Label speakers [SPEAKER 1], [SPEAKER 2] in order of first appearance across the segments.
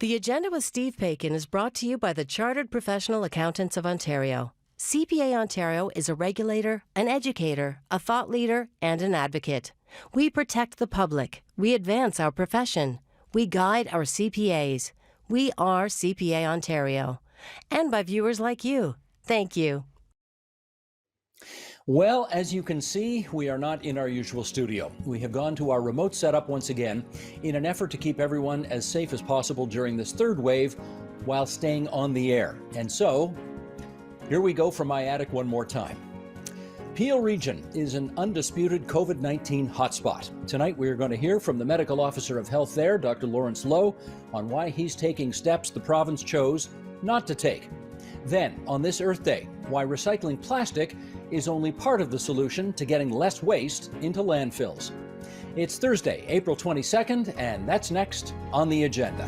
[SPEAKER 1] The Agenda with Steve Paikin is brought to you by the Chartered Professional Accountants of Ontario. CPA Ontario is a regulator, an educator, a thought leader, and an advocate. We protect the public. We advance our profession. We guide our CPAs. We are CPA Ontario. And by viewers like you. Thank you.
[SPEAKER 2] Well, as you can see, we are not in our usual studio. We have gone to our remote setup once again in an effort to keep everyone as safe as possible during this third wave while staying on the air. And so, here we go from my attic one more time. Peel Region is an undisputed COVID-19 hotspot. Tonight we are going to hear from the Medical Officer of Health there, Dr. Lawrence Lowe, on why he's taking steps the province chose not to take. Then, on this Earth Day, why recycling plastic is only part of the solution to getting less waste into landfills. It's Thursday, April 22nd, and that's next on the agenda.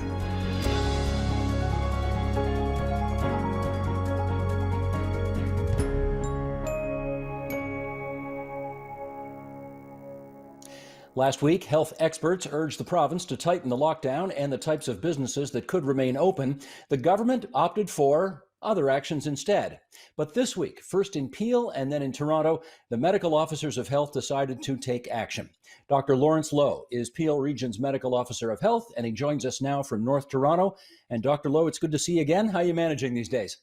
[SPEAKER 2] Last week, health experts urged the province to tighten the lockdown and the types of businesses that could remain open. The government opted for other actions instead. But this week, first in Peel and then in Toronto, the medical officers of health decided to take action. Dr. Lawrence Lowe is Peel Region's Medical Officer of Health, and he joins us now from North Toronto. And Dr. Lowe, it's good to see you again. How are you managing these days?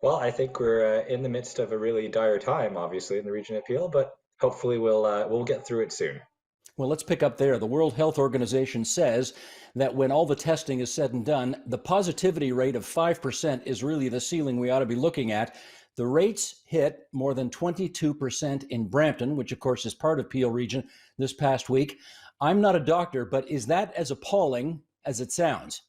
[SPEAKER 3] Well, I think we're in the midst of a really dire time, obviously, in the region of Peel, but hopefully we'll get through it soon.
[SPEAKER 2] Well, let's pick up there. The World Health Organization says that when all the testing is said and done, the positivity rate of 5% is really the ceiling we ought to be looking at. The rates hit more than 22% in Brampton, which of course is part of Peel Region, this past week. I'm not a doctor, but is that as appalling as it sounds?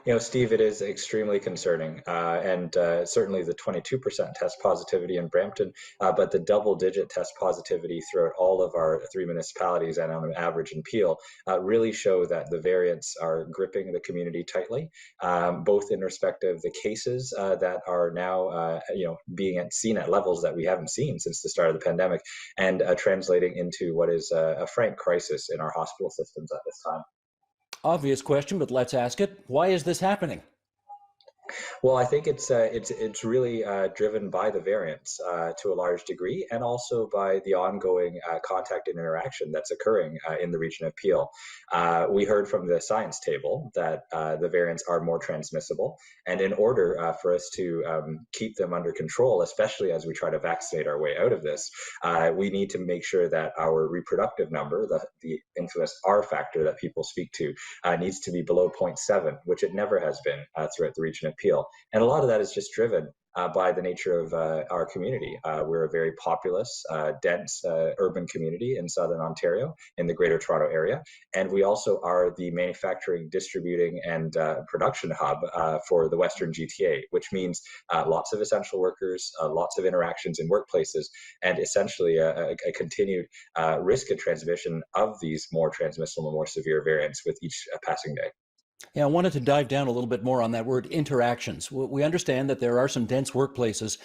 [SPEAKER 3] You know, Steve, it is extremely concerning, and certainly the 22% test positivity in Brampton, but the double-digit test positivity throughout all of our three municipalities and on average in Peel really show that the variants are gripping the community tightly, both in respect of the cases that are now, being seen at levels that we haven't seen since the start of the pandemic, and translating into what is a frank crisis in our hospital systems at this time.
[SPEAKER 2] Obvious question, but let's ask it. Why is this happening?
[SPEAKER 3] Well, I think it's really driven by the variants to a large degree, and also by the ongoing contact and interaction that's occurring in the region of Peel. We heard from the science table that the variants are more transmissible, and in order for us to keep them under control, especially as we try to vaccinate our way out of this, we need to make sure that our reproductive number, the infamous R factor that people speak to, needs to be below 0.7, which it never has been throughout the region of Peel. And a lot of that is just driven by the nature of our community. We're a very populous, dense urban community in Southern Ontario, in the Greater Toronto Area. And we also are the manufacturing, distributing, and production hub for the Western GTA, which means lots of essential workers, lots of interactions in workplaces, and essentially a continued risk of transmission of these more transmissible and more severe variants with each passing day.
[SPEAKER 2] Yeah, I wanted to dive down a little bit more on that word interactions. We understand that there are some dense workplaces,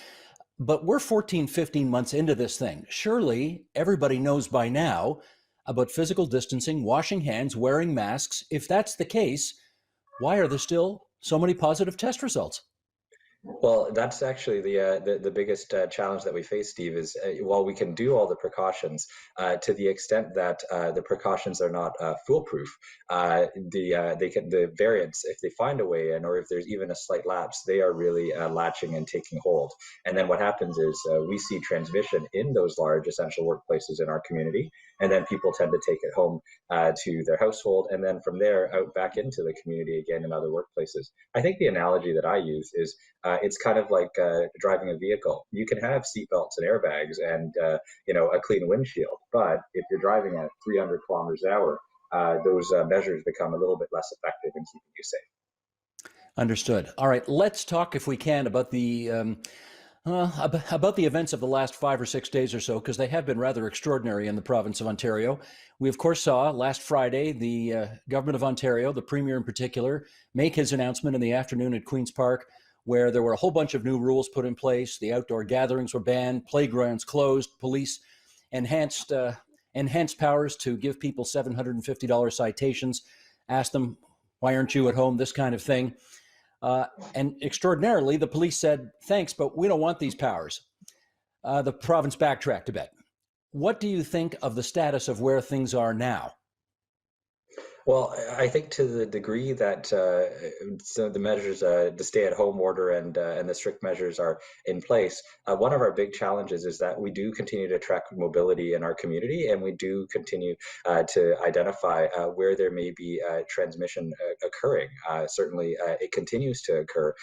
[SPEAKER 2] but we're 14, 15 months into this thing. Surely everybody knows by now about physical distancing, washing hands, wearing masks. If that's the case, why are there still so many positive test results?
[SPEAKER 3] Well, that's actually the biggest challenge that we face, Steve, is while we can do all the precautions, to the extent that the precautions are not foolproof, the variants, if they find a way in, or if there's even a slight lapse, they are really latching and taking hold. And then what happens is we see transmission in those large essential workplaces in our community, and then people tend to take it home to their household, and then from there out back into the community again in other workplaces. I think the analogy that I use is it's kind of like driving a vehicle. You can have seatbelts and airbags and a clean windshield, but if you're driving at 300 kilometers an hour, those measures become a little bit less effective in keeping you safe.
[SPEAKER 2] Understood. All right, let's talk, if we can, about the events of the last 5 or 6 days or so, because they have been rather extraordinary in the province of Ontario. We, of course, saw last Friday the government of Ontario, the Premier in particular, make his announcement in the afternoon at Queen's Park, where there were a whole bunch of new rules put in place. The outdoor gatherings were banned, playgrounds closed, police enhanced powers to give people $750 citations, asked them why aren't you at home, this kind of thing. And extraordinarily, the police said, thanks, but we don't want these powers. The province backtracked a bit. What do you think of the status of where things are now?
[SPEAKER 3] Well, I think to the degree that so the measures, the stay-at-home order and the strict measures are in place, one of our big challenges is that we do continue to track mobility in our community, and we do continue to identify where there may be transmission occurring. Certainly, it continues to occur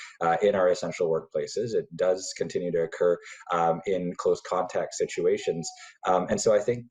[SPEAKER 3] in our essential workplaces. It does continue to occur in close contact situations, and so I think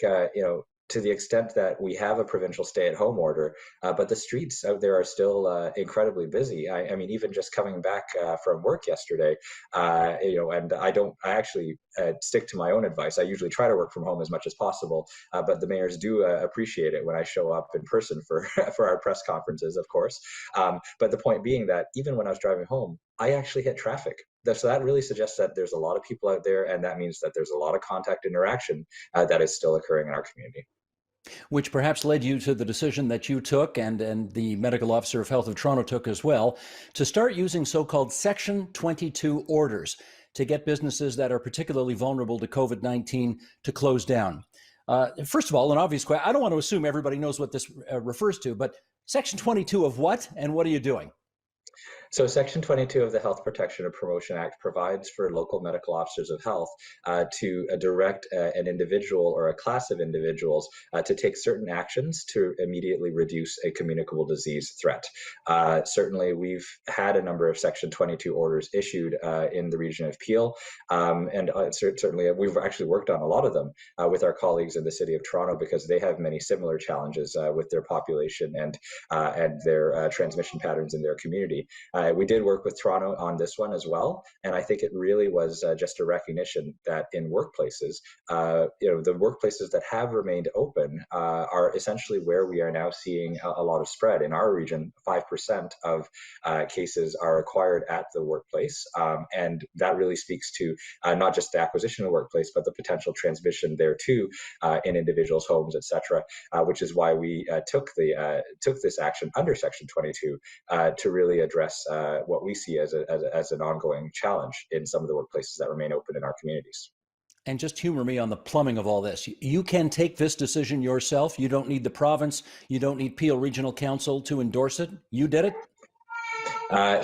[SPEAKER 3] to the extent that we have a provincial stay-at-home order, but the streets out there are still incredibly busy. I mean, even just coming back from work yesterday, and I actually stick to my own advice. I usually try to work from home as much as possible, but the mayors do appreciate it when I show up in person for for our press conferences, of course. But the point being that even when I was driving home, I actually hit traffic. So that really suggests that there's a lot of people out there, and that means that there's a lot of contact interaction that is still occurring in our community.
[SPEAKER 2] Which perhaps led you to the decision that you took and the medical officer of health of Toronto took as well, to start using so-called Section 22 orders to get businesses that are particularly vulnerable to COVID-19 to close down. First of all, an obvious question, I don't want to assume everybody knows what this refers to, but Section 22 of what, and what are you doing?
[SPEAKER 3] So Section 22 of the Health Protection and Promotion Act provides for local medical officers of health to direct an individual or a class of individuals to take certain actions to immediately reduce a communicable disease threat. Certainly, we've had a number of Section 22 orders issued in the region of Peel, and certainly we've actually worked on a lot of them with our colleagues in the City of Toronto, because they have many similar challenges with their population and their transmission patterns in their community. We did work with Toronto on this one as well, and I think it really was just a recognition that in workplaces, the workplaces that have remained open are essentially where we are now seeing a lot of spread. In our region, 5% of cases are acquired at the workplace, and that really speaks to not just the acquisition of the workplace, but the potential transmission there too in individuals' homes, etc. Which is why we took this action under Section 22 to really address what we see as an ongoing challenge in some of the workplaces that remain open in our communities.
[SPEAKER 2] And just humor me on the plumbing of all this. You can take this decision yourself. You don't need the province. You don't need Peel Regional Council to endorse it. You did it.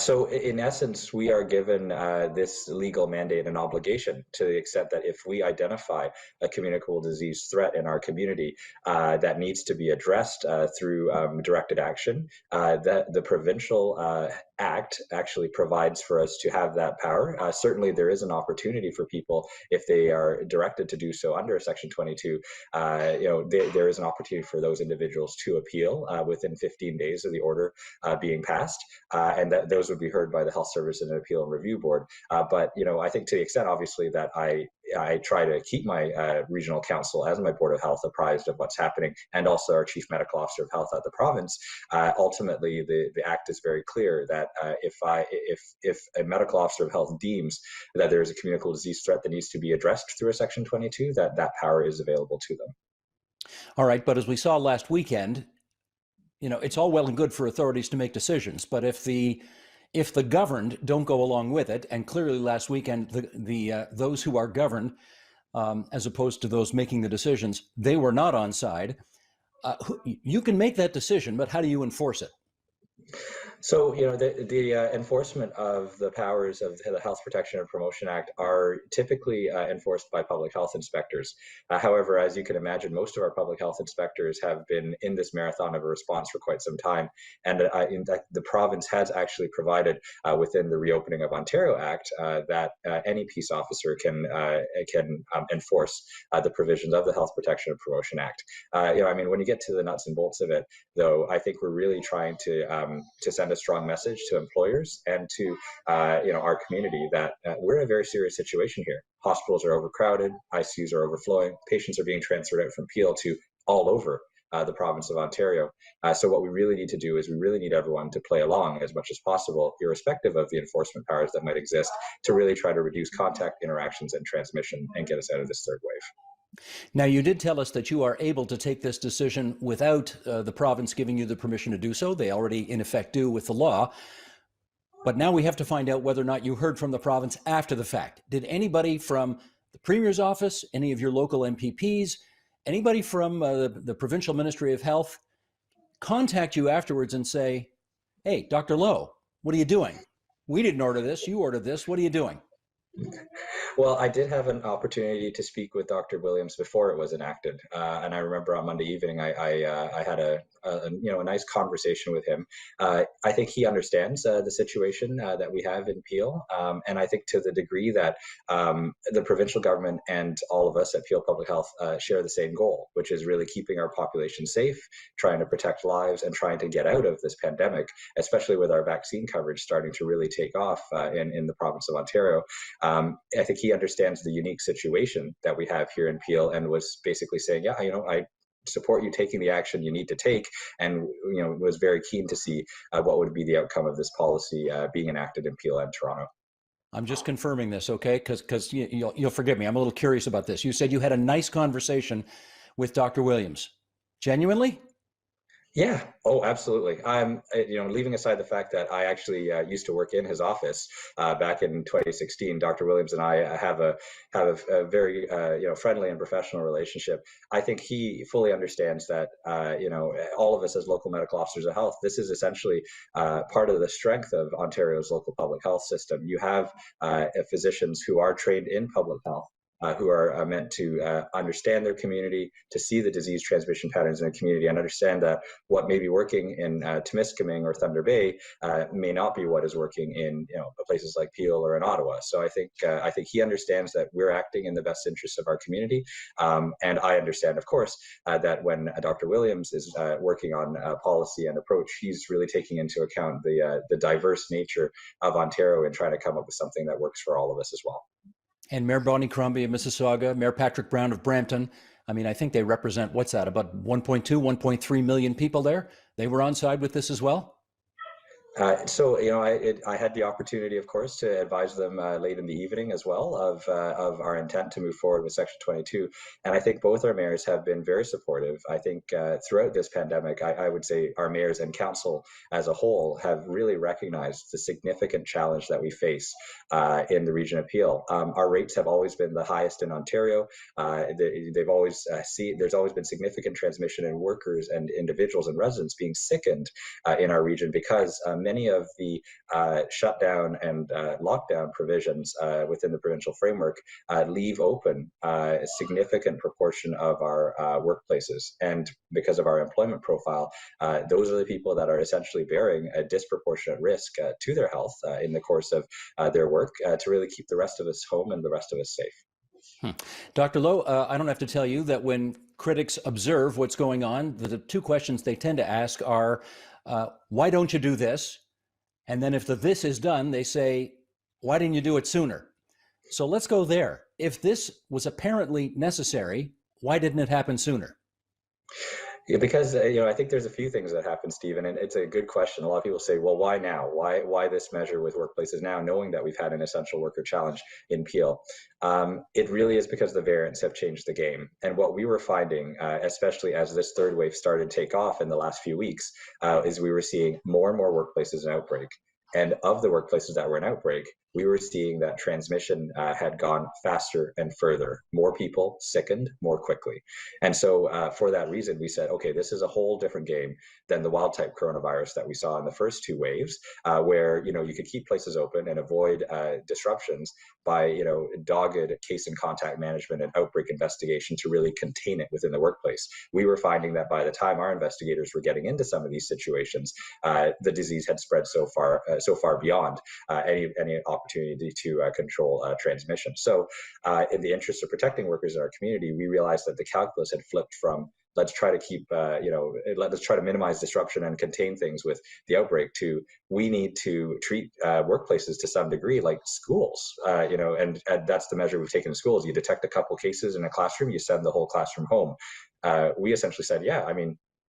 [SPEAKER 3] So in essence, we are given this legal mandate and obligation to the extent that if we identify a communicable disease threat in our community that needs to be addressed through directed action, that the provincial act actually provides for us to have that power. Certainly, there is an opportunity for people, if they are directed to do so under Section 22, there is an opportunity for those individuals to appeal within 15 days of the order being passed, and that those would be heard by the Health Service and Appeal and Review Board. But I think to the extent, obviously, that I try to keep my regional council as my Board of Health apprised of what's happening, and also our Chief Medical Officer of Health at the province. Ultimately, the Act is very clear that if a medical officer of health deems that there is a communicable disease threat that needs to be addressed through a Section 22, that power is available to them.
[SPEAKER 2] All right, but as we saw last weekend, it's all well and good for authorities to make decisions, but if the governed don't go along with it, and clearly last weekend those who are governed, as opposed to those making the decisions, they were not on side. You can make that decision, but how do you enforce it?
[SPEAKER 3] So, the enforcement of the powers of the Health Protection and Promotion Act are typically enforced by public health inspectors. However, as you can imagine, most of our public health inspectors have been in this marathon of a response for quite some time. And in fact, the province has actually provided within the Reopening of Ontario Act that any peace officer can enforce the provisions of the Health Protection and Promotion Act. When you get to the nuts and bolts of it, though, I think we're really trying to send a strong message to employers and to our community that we're in a very serious situation here. Hospitals are overcrowded, ICUs are overflowing, patients are being transferred out from Peel to all over the province of Ontario. So what we really need to do is we really need everyone to play along as much as possible, irrespective of the enforcement powers that might exist, to really try to reduce contact, interactions, and transmission and get us out of this third wave.
[SPEAKER 2] Now, you did tell us that you are able to take this decision without the province giving you the permission to do so. They already, in effect, do with the law. But now we have to find out whether or not you heard from the province after the fact. Did anybody from the Premier's office, any of your local MPPs, anybody from the Provincial Ministry of Health contact you afterwards and say, hey, Dr. Lowe, what are you doing? We didn't order this. You ordered this. What are you doing?
[SPEAKER 3] Well, I did have an opportunity to speak with Dr. Williams before it was enacted, and I remember on Monday evening I had a nice conversation with him. I think he understands the situation that we have in Peel, and I think to the degree that the provincial government and all of us at Peel Public Health share the same goal, which is really keeping our population safe, trying to protect lives, and trying to get out of this pandemic, especially with our vaccine coverage starting to really take off in the province of Ontario. I think he understands the unique situation that we have here in Peel, and was basically saying, yeah, I support you taking the action you need to take, and was very keen to see what would be the outcome of this policy being enacted in Peel and Toronto.
[SPEAKER 2] I'm just confirming this, okay? Because you'll forgive me. I'm a little curious about this. You said you had a nice conversation with Dr. Williams. Genuinely?
[SPEAKER 3] Yeah. Oh, absolutely. I'm, leaving aside the fact that I actually used to work in his office back in 2016. Dr. Williams and I have a very friendly and professional relationship. I think he fully understands that all of us as local medical officers of health, this is essentially part of the strength of Ontario's local public health system. You have physicians who are trained in public health, who are meant to understand their community, to see the disease transmission patterns in the community, and understand that what may be working in Timiskaming or Thunder Bay may not be what is working in places like Peel or in Ottawa. So I think he understands that we're acting in the best interests of our community, and I understand, of course, that when Dr. Williams is working on policy and approach, he's really taking into account the diverse nature of Ontario and trying to come up with something that works for all of us as well.
[SPEAKER 2] And Mayor Bonnie Crombie of Mississauga, Mayor Patrick Brown of Brampton, I mean, I think they represent, what's that, about 1.2, 1.3 million people there? They were on side with this as well?
[SPEAKER 3] I had the opportunity, of course, to advise them late in the evening as well of our intent to move forward with Section 22. And I think both our mayors have been very supportive. I think throughout this pandemic, I would say our mayors and council as a whole have really recognized the significant challenge that we face in the region of Peel. Our rates have always been the highest in Ontario. There's always been significant transmission in workers and individuals and residents being sickened in our region because many of the shutdown and lockdown provisions within the provincial framework leave open a significant proportion of our workplaces. And because of our employment profile, those are the people that are essentially bearing a disproportionate risk to their health in the course of their work to really keep the rest of us home and the rest of us safe.
[SPEAKER 2] Dr. Lowe, I don't have to tell you that when critics observe what's going on, the two questions they tend to ask are, why don't you do this? And then if the this is done, they say, why didn't you do it sooner? So let's go there. If this was apparently necessary, why didn't it happen sooner?
[SPEAKER 3] Yeah, because I think there's a few things that happen, Stephen, and it's a good question. A lot of people say, well, why now? Why this measure with workplaces now, knowing that we've had an essential worker challenge in Peel? It really is because the variants have changed the game. And what we were finding, especially as this third wave started to take off in the last few weeks, is we were seeing more and more workplaces in outbreak. And of the workplaces that were in outbreak, we were seeing that transmission had gone faster and further. More people sickened more quickly. And so for that reason, we said, okay, this is a whole different game than the wild type coronavirus that we saw in the first two waves, where you could keep places open and avoid disruptions by dogged case and contact management and outbreak investigation to really contain it within the workplace. We were finding that by the time our investigators were getting into some of these situations, the disease had spread so far beyond any opportunity to control transmission. So in the interest of protecting workers in our community, we realized that the calculus had flipped from let's try to minimize disruption and contain things with the outbreak to we need to treat workplaces to some degree like schools, and that's the measure we've taken in schools. You detect a couple cases in a classroom, you send the whole classroom home. We essentially said,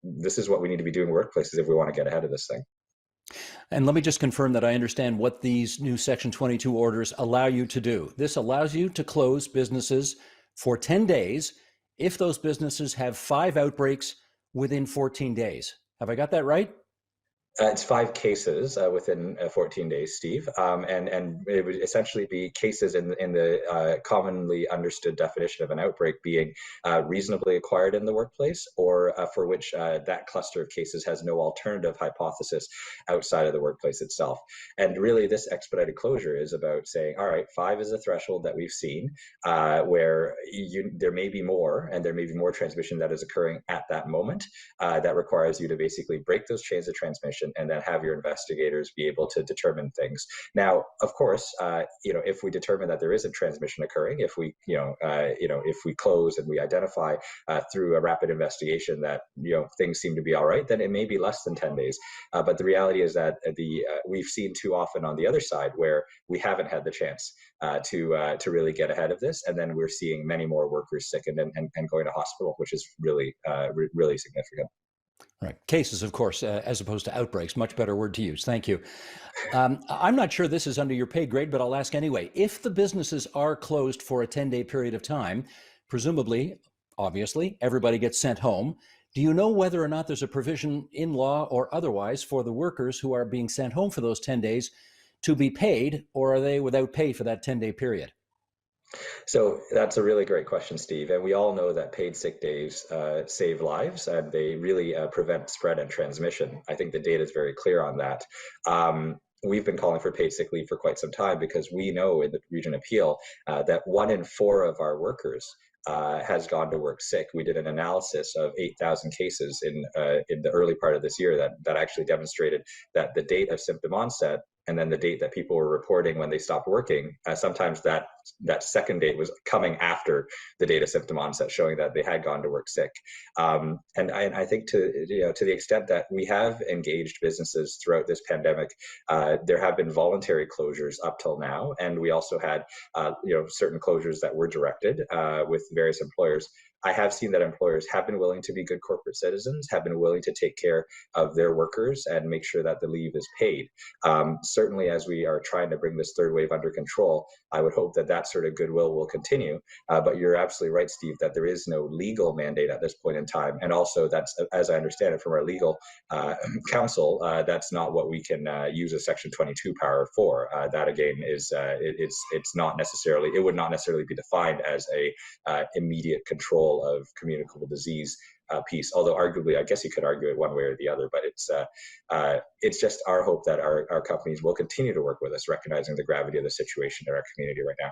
[SPEAKER 3] this is what we need to be doing in workplaces if we want to get ahead of this thing.
[SPEAKER 2] And let me just confirm that I understand what these new Section 22 orders allow you to do. This allows you to close businesses for 10 days if those businesses have 5 outbreaks within 14 days. Have I got that right?
[SPEAKER 3] It's 5 cases within 14 days, Steve, and it would essentially be cases in the commonly understood definition of an outbreak being reasonably acquired in the workplace, or for which that cluster of cases has no alternative hypothesis outside of the workplace itself. And really, this expedited closure is about saying, all right, 5 is a threshold that we've seen where there may be more, and there may be more transmission that is occurring at that moment that requires you to basically break those chains of transmission and then have your investigators be able to determine things. Now, of course, if we determine that there isn't transmission occurring, if we, if we close and we identify through a rapid investigation that things seem to be all right, then it may be less than 10 days. But the reality is that we've seen too often on the other side where we haven't had the chance to really get ahead of this, and then we're seeing many more workers sick and going to hospital, which is really really significant.
[SPEAKER 2] Right. Cases, of course, as opposed to outbreaks. Much better word to use. Thank you. I'm not sure this is under your pay grade, but I'll ask anyway. If the businesses are closed for a 10-day period of time, presumably, obviously, everybody gets sent home. Do you know whether or not there's a provision in law or otherwise for the workers who are being sent home for those 10 days to be paid, or are they without pay for that 10-day period?
[SPEAKER 3] So that's a really great question, Steve. And we all know that paid sick days save lives, and they really prevent spread and transmission. I think the data is very clear on that. We've been calling for paid sick leave for quite some time because we know in the region of Peel that 1 in 4 of our workers has gone to work sick. We did an analysis of 8,000 cases in the early part of this year that actually demonstrated that the date of symptom onset and then the date that people were reporting when they stopped working, sometimes that second date was coming after the date of symptom onset, showing that they had gone to work sick. And I think to the extent that we have engaged businesses throughout this pandemic, there have been voluntary closures up till now, and we also had certain closures that were directed with various employers. I have seen that employers have been willing to be good corporate citizens, have been willing to take care of their workers and make sure that the leave is paid. Certainly, as we are trying to bring this third wave under control, I would hope that that sort of goodwill will continue. But you're absolutely right, Steve, that there is no legal mandate at this point in time. And also, that's, as I understand it from our legal counsel, that's not what we can use a Section 22 power for. That, again, it's not necessarily, it would not necessarily be defined as a immediate control of communicable disease piece, although arguably, I guess you could argue it one way or the other, but it's just our hope that our companies will continue to work with us, recognizing the gravity of the situation in our community right now.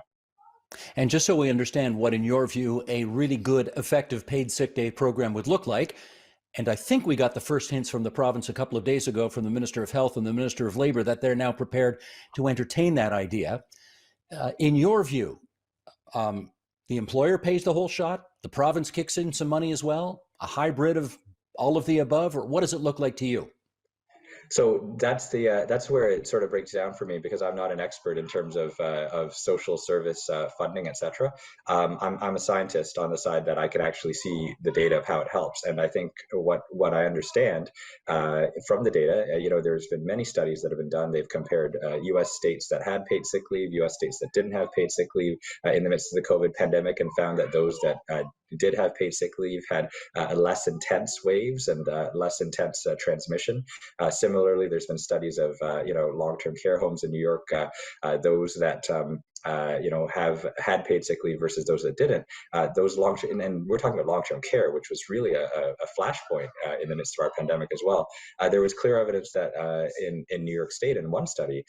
[SPEAKER 2] And just so we understand what, in your view, a really good, effective paid sick day program would look like, and I think we got the first hints from the province a couple of days ago from the Minister of Health and the Minister of Labor that they're now prepared to entertain that idea. In your view, the employer pays the whole shot, the province kicks in some money as well, a hybrid of all of the above, or what does it look like to you?
[SPEAKER 3] So that's where it sort of breaks down for me, because I'm not an expert in terms of social service funding, etc. I'm a scientist on the side that I can actually see the data of how it helps, and I think what I understand from the data, there's been many studies that have been done. They've compared U.S. states that had paid sick leave, U.S. states that didn't have paid sick leave in the midst of the COVID pandemic, and found that those that did have paid sick leave had less intense waves and less intense transmission. Similarly, there's been studies of long-term care homes in New York, those that have had paid sick leave versus those that didn't. Those long-term, and we're talking about long-term care, which was really a flashpoint in the midst of our pandemic as well. There was clear evidence that in New York State, in one study,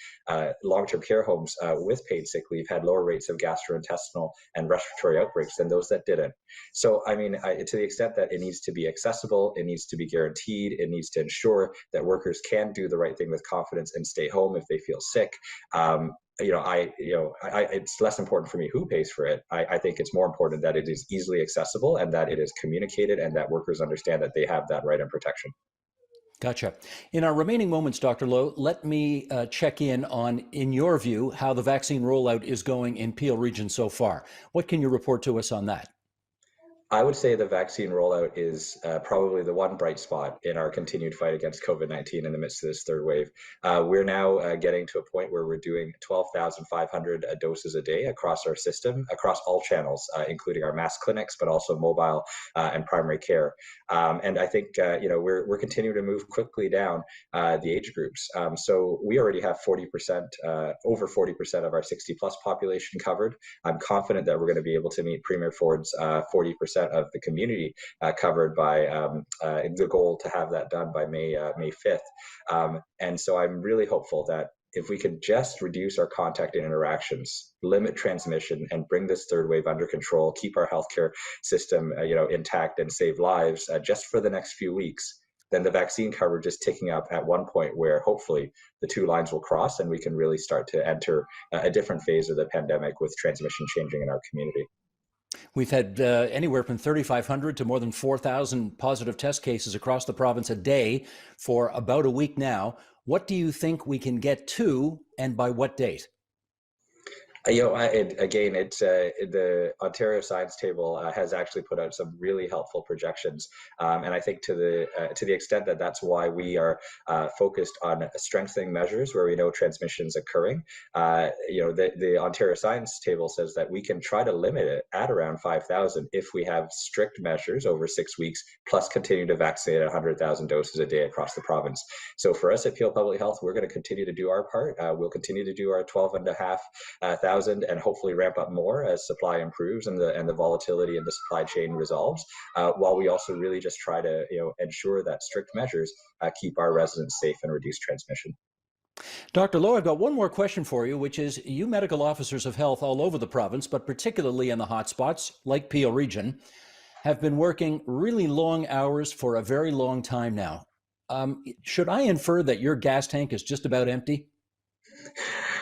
[SPEAKER 3] long-term care homes with paid sick leave had lower rates of gastrointestinal and respiratory outbreaks than those that didn't. So, I mean, to the extent that it needs to be accessible, it needs to be guaranteed, it needs to ensure that workers can do the right thing with confidence and stay home if they feel sick. It's less important for me who pays for it. I think it's more important that it is easily accessible and that it is communicated and that workers understand that they have that right and protection.
[SPEAKER 2] Gotcha. In our remaining moments, Dr. Lowe, let me check in on, in your view, how the vaccine rollout is going in Peel Region so far. What can you report to us on that?
[SPEAKER 3] I would say the vaccine rollout is probably the one bright spot in our continued fight against COVID-19 in the midst of this third wave. We're now getting to a point where we're doing 12,500 doses a day across our system, across all channels, including our mass clinics, but also mobile and primary care. And I think we're continuing to move quickly down the age groups. So we already have 40%, over 40% of our 60 plus population covered. I'm confident that we're going to be able to meet Premier Ford's 40% of the community covered by the goal to have that done by May 5th. And so I'm really hopeful that if we could just reduce our contact and interactions, limit transmission, and bring this third wave under control, keep our healthcare system intact and save lives just for the next few weeks, then the vaccine coverage is ticking up at one point where hopefully the two lines will cross and we can really start to enter a different phase of the pandemic with transmission changing in our community.
[SPEAKER 2] We've had anywhere from 3,500 to more than 4,000 positive test cases across the province a day for about a week now. What do you think we can get to, and by what date?
[SPEAKER 3] The Ontario Science Table has actually put out some really helpful projections, and I think to the extent that that's why we are focused on strengthening measures where we know transmissions occurring. The Ontario Science Table says that we can try to limit it at around 5,000 if we have strict measures over 6 weeks, plus continue to vaccinate 100,000 doses a day across the province. So for us at Peel Public Health, we're going to continue to do our part. We'll continue to do our 12,500 and hopefully ramp up more as supply improves and the volatility in the supply chain resolves, while we also really just try to ensure that strict measures keep our residents safe and reduce transmission.
[SPEAKER 2] Dr. Lowe, I've got one more question for you, which is you medical officers of health all over the province, but particularly in the hotspots like Peel Region, have been working really long hours for a very long time now. Should I infer that your gas tank is just about empty?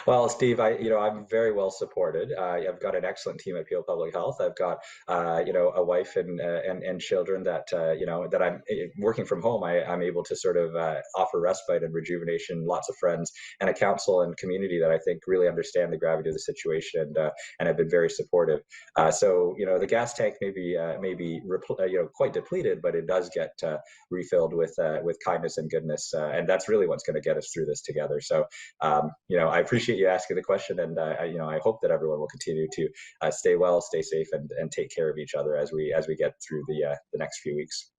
[SPEAKER 3] Well, Steve, I'm very well supported. I've got an excellent team at Peel Public Health. I've got a wife and children that that I'm working from home. I'm able to sort of offer respite and rejuvenation. Lots of friends and a council and community that I think really understand the gravity of the situation and have been very supportive. So the gas tank may be quite depleted, but it does get refilled with kindness and goodness, and that's really what's going to get us through this together. So I appreciate you asking the question, and I hope that everyone will continue to stay well, stay safe, and take care of each other as we get through the next few weeks.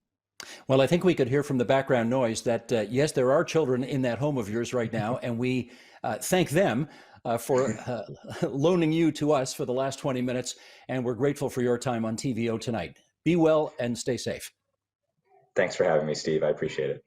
[SPEAKER 2] Well, I think we could hear from the background noise that yes, there are children in that home of yours right now, and we thank them for loaning you to us for the last 20 minutes, and we're grateful for your time on TVO tonight. Be well and stay safe.
[SPEAKER 3] Thanks for having me, Steve. I appreciate it.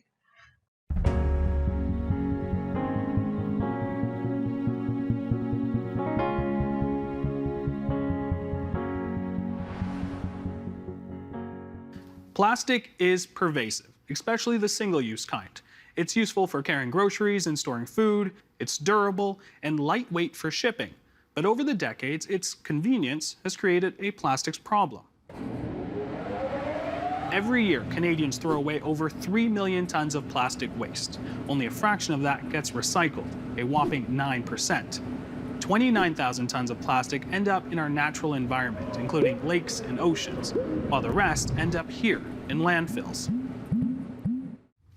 [SPEAKER 4] Plastic is pervasive, especially the single-use kind. It's useful for carrying groceries and storing food, it's durable, and lightweight for shipping. But over the decades, its convenience has created a plastics problem. Every year, Canadians throw away over 3 million tons of plastic waste. Only a fraction of that gets recycled, a whopping 9%. 29,000 tons of plastic end up in our natural environment, including lakes and oceans, while the rest end up here in landfills.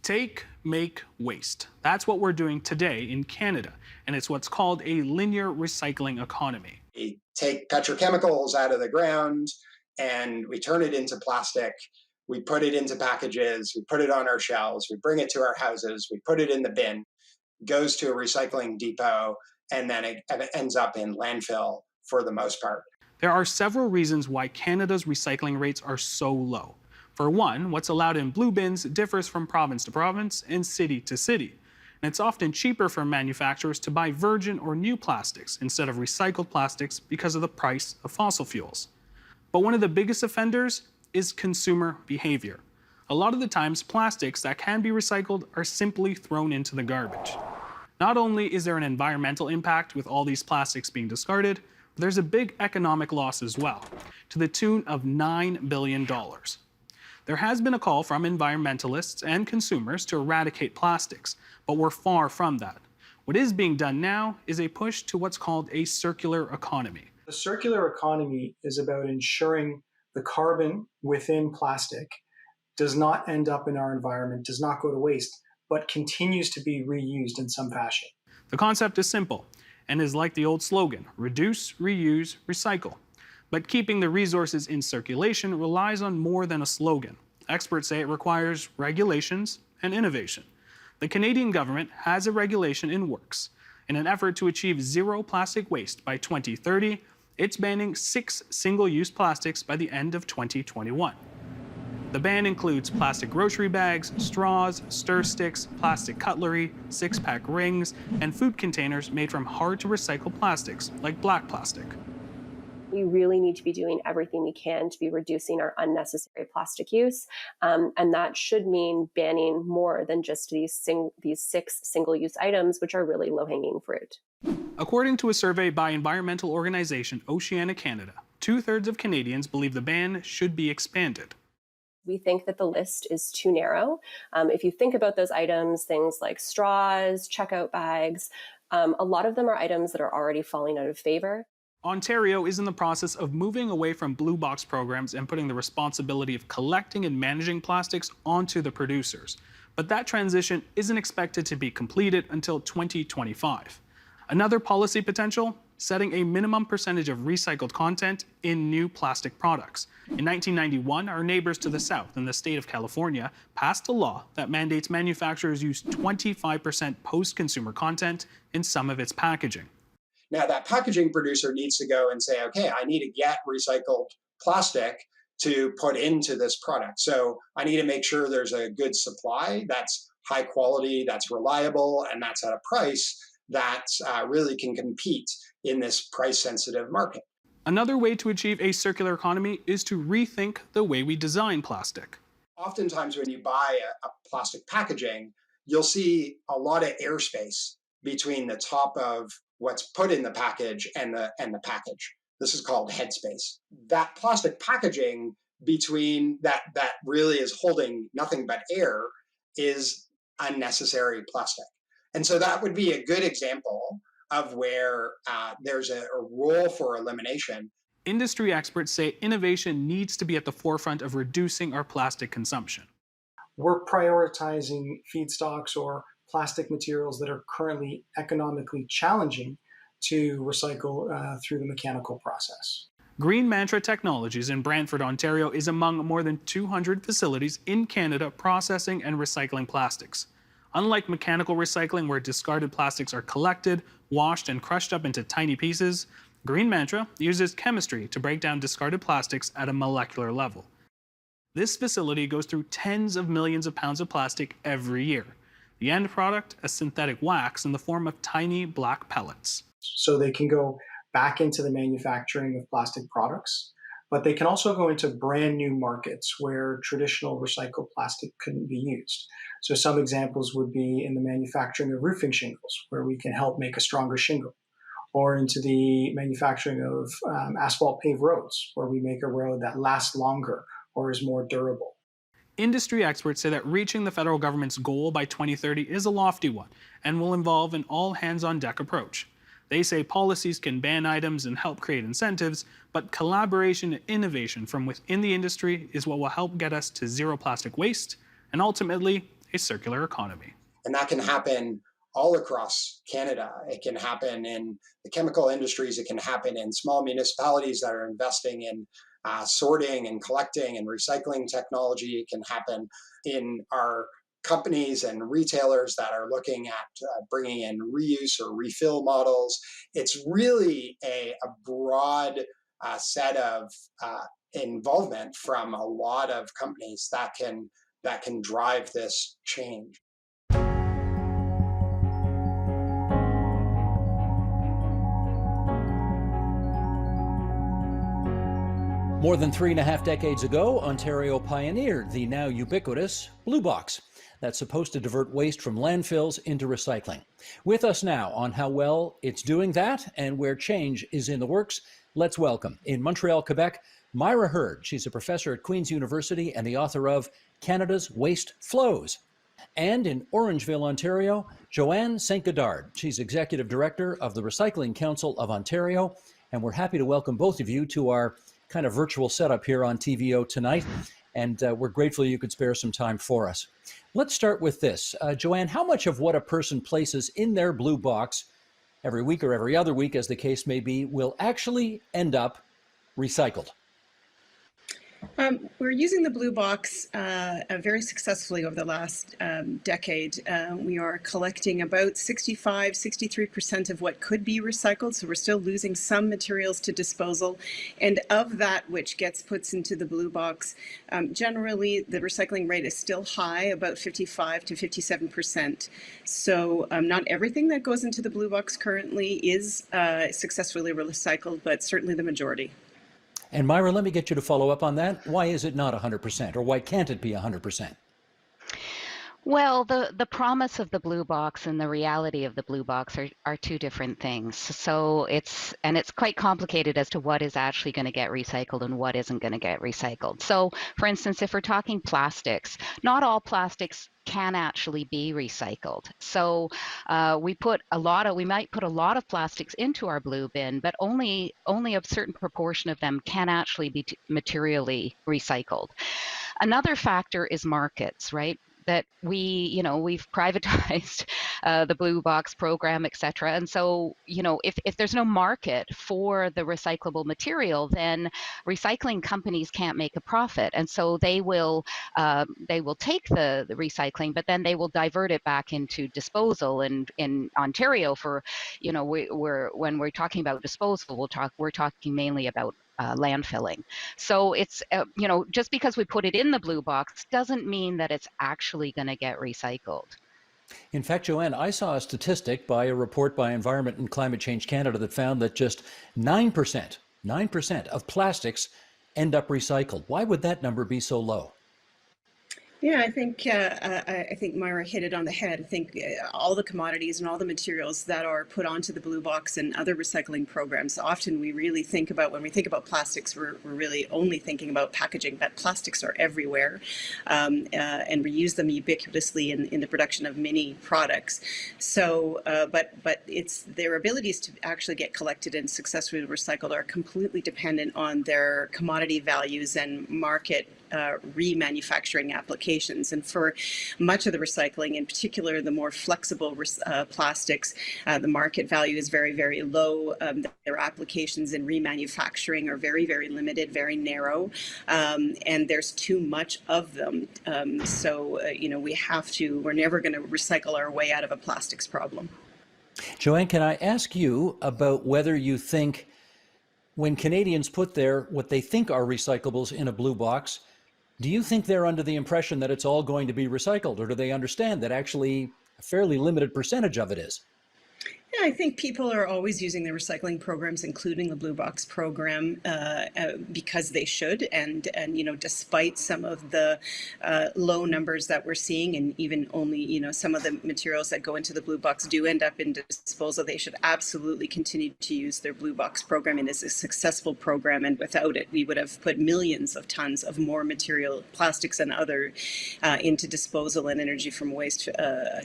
[SPEAKER 4] Take, make, waste. That's what we're doing today in Canada, and it's what's called a linear recycling economy.
[SPEAKER 5] We take petrochemicals out of the ground and we turn it into plastic. We put it into packages, we put it on our shelves, we bring it to our houses, we put it in the bin, goes to a recycling depot, and then it ends up in landfill for the most part.
[SPEAKER 4] There are several reasons why Canada's recycling rates are so low. For one, what's allowed in blue bins differs from province to province and city to city. And it's often cheaper for manufacturers to buy virgin or new plastics instead of recycled plastics because of the price of fossil fuels. But one of the biggest offenders is consumer behavior. A lot of the times, plastics that can be recycled are simply thrown into the garbage. Not only is there an environmental impact with all these plastics being discarded, but there's a big economic loss as well, to the tune of $9 billion. There has been a call from environmentalists and consumers to eradicate plastics, but we're far from that. What is being done now is a push to what's called a circular economy.
[SPEAKER 6] The circular economy is about ensuring the carbon within plastic does not end up in our environment, does not go to waste, but continues to be reused in some fashion.
[SPEAKER 4] The concept is simple and is like the old slogan, reduce, reuse, recycle. But keeping the resources in circulation relies on more than a slogan. Experts say it requires regulations and innovation. The Canadian government has a regulation in works. In an effort to achieve zero plastic waste by 2030, it's banning 6 single-use plastics by the end of 2021. The ban includes plastic grocery bags, straws, stir sticks, plastic cutlery, six-pack rings, and food containers made from hard-to-recycle plastics like black plastic.
[SPEAKER 7] We really need to be doing everything we can to be reducing our unnecessary plastic use. And that should mean banning more than just these 6 single-use items, which are really low-hanging fruit.
[SPEAKER 4] According to a survey by environmental organization Oceana Canada, 2/3 of Canadians believe the ban should be expanded.
[SPEAKER 7] We think that the list is too narrow. If you think about those items, things like straws, checkout bags, a lot of them are items that are already falling out of favor.
[SPEAKER 4] Ontario is in the process of moving away from blue box programs and putting the responsibility of collecting and managing plastics onto the producers. But that transition isn't expected to be completed until 2025. Another policy potential? Setting a minimum percentage of recycled content in new plastic products. In 1991, our neighbors to the south in the state of California passed a law that mandates manufacturers use 25% post-consumer content in some of its packaging.
[SPEAKER 5] Now, that packaging producer needs to go and say, okay, I need to get recycled plastic to put into this product. So I need to make sure there's a good supply that's high quality, that's reliable, and that's at a price that really can compete in this price-sensitive market.
[SPEAKER 4] Another way to achieve a circular economy is to rethink the way we design plastic.
[SPEAKER 5] Oftentimes when you buy a plastic packaging, you'll see a lot of airspace between the top of what's put in the package and the package. This is called headspace. That plastic packaging between that really is holding nothing but air is unnecessary plastic. And so that would be a good example of where there's a role for elimination.
[SPEAKER 4] Industry experts say innovation needs to be at the forefront of reducing our plastic consumption.
[SPEAKER 6] We're prioritizing feedstocks or plastic materials that are currently economically challenging to recycle through the mechanical process.
[SPEAKER 4] GREENMANTRA Technologies in Brantford, Ontario is among more than 200 facilities in Canada processing and recycling plastics. Unlike mechanical recycling where discarded plastics are collected, washed, and crushed up into tiny pieces, GREENMANTRA uses chemistry to break down discarded plastics at a molecular level. This facility goes through tens of millions of pounds of plastic every year. The end product, a synthetic wax in the form of tiny black pellets.
[SPEAKER 6] So they can go back into the manufacturing of plastic products, but they can also go into brand new markets where traditional recycled plastic couldn't be used. So some examples would be in the manufacturing of roofing shingles, where we can help make a stronger shingle, or into the manufacturing of asphalt paved roads, where we make a road that lasts longer or is more durable.
[SPEAKER 4] Industry experts say that reaching the federal government's goal by 2030 is a lofty one and will involve an all-hands-on-deck approach. They say policies can ban items and help create incentives, but collaboration and innovation from within the industry is what will help get us to zero plastic waste and ultimately a circular economy.
[SPEAKER 5] And that can happen all across Canada. It can happen in the chemical industries. It can happen in small municipalities that are investing in sorting and collecting and recycling technology. It can happen in our companies and retailers that are looking at bringing in reuse or refill models. It's really a broad set of involvement from a lot of companies that can drive this change.
[SPEAKER 2] More than 3.5 decades ago, Ontario pioneered the now ubiquitous Blue Box that's supposed to divert waste from landfills into recycling. With us now on how well it's doing that and where change is in the works, let's welcome, in Montreal, Quebec, Myra Hurd. She's a professor at Queen's University and the author of Canada's Waste Flows. And in Orangeville, Ontario, Joanne St. Godard. She's Executive Director of the Recycling Council of Ontario. And we're happy to welcome both of you to our kind of virtual setup here on TVO tonight, and we're grateful you could spare some time for us. Let's start with this. Joanne, how much of what a person places in their blue box every week or every other week, as the case may be, will actually end up recycled?
[SPEAKER 8] We're using the blue box very successfully over the last decade. We are collecting about 63% of what could be recycled, so we're still losing some materials to disposal. And of that which gets put into the blue box, generally the recycling rate is still high, about 55 to 57%. So not everything that goes into the blue box currently is successfully recycled, but certainly the majority.
[SPEAKER 2] And Myra, let me get you to follow up on that. Why is it not 100%, or why can't it be 100%?
[SPEAKER 9] Well, the promise of the blue box and the reality of the blue box are two different things. So it's quite complicated as to what is actually going to get recycled and what isn't going to get recycled. So, for instance, if we're talking plastics, not all plastics can actually be recycled. So we might put a lot of plastics into our blue bin, but only a certain proportion of them can actually be materially recycled. Another factor is markets, right? That we've privatized the blue box program, et cetera. And so, if there's no market for the recyclable material, then recycling companies can't make a profit. And so they will take the recycling, but then they will divert it back into disposal. And in Ontario, when we're talking about disposal, we're talking mainly about landfilling. So it's, just because we put it in the blue box doesn't mean that it's actually going to get recycled.
[SPEAKER 2] In fact, Joanne, I saw a statistic by a report by Environment and Climate Change Canada that found that just 9% of plastics end up recycled. Why would that number be so low?
[SPEAKER 8] Yeah, I think Myra hit it on the head. I think all the commodities and all the materials that are put onto the blue box and other recycling programs, often we really think about, when we think about plastics, we're really only thinking about packaging, but plastics are everywhere, and we use them ubiquitously in the production of many products. So, but it's their abilities to actually get collected and successfully recycled are completely dependent on their commodity values and market remanufacturing applications. And for much of the recycling, in particular the more flexible plastics, the market value is very, very low. Their applications in remanufacturing are very, very limited, very narrow, and there's too much of them. So we're never going to recycle our way out of a plastics problem.
[SPEAKER 2] Joanne, can I ask you about whether you think when Canadians put what they think are recyclables in a blue box, do you think they're under the impression that it's all going to be recycled, or do they understand that actually a fairly limited percentage of it is?
[SPEAKER 8] Yeah, I think people are always using the recycling programs, including the Blue Box program, because they should. And despite some of the low numbers that we're seeing, and even only some of the materials that go into the Blue Box do end up in disposal, they should absolutely continue to use their Blue Box program. And it's a successful program, and without it, we would have put millions of tons of more material, plastics and other, into disposal and energy from waste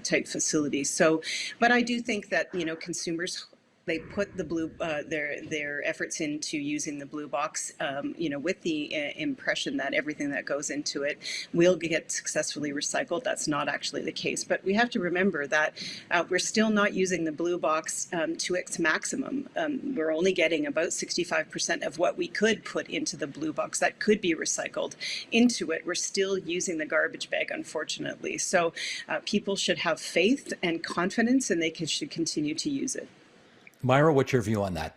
[SPEAKER 8] type facilities. So, but I do think that consumers, they put their efforts into using the blue box, with the impression that everything that goes into it will get successfully recycled. That's not actually the case. But we have to remember that we're still not using the blue box to its maximum. We're only getting about 65% of what we could put into the blue box that could be recycled into it. We're still using the garbage bag, unfortunately. So people should have faith and confidence, and they should continue to use it.
[SPEAKER 2] Myra, what's your view on that?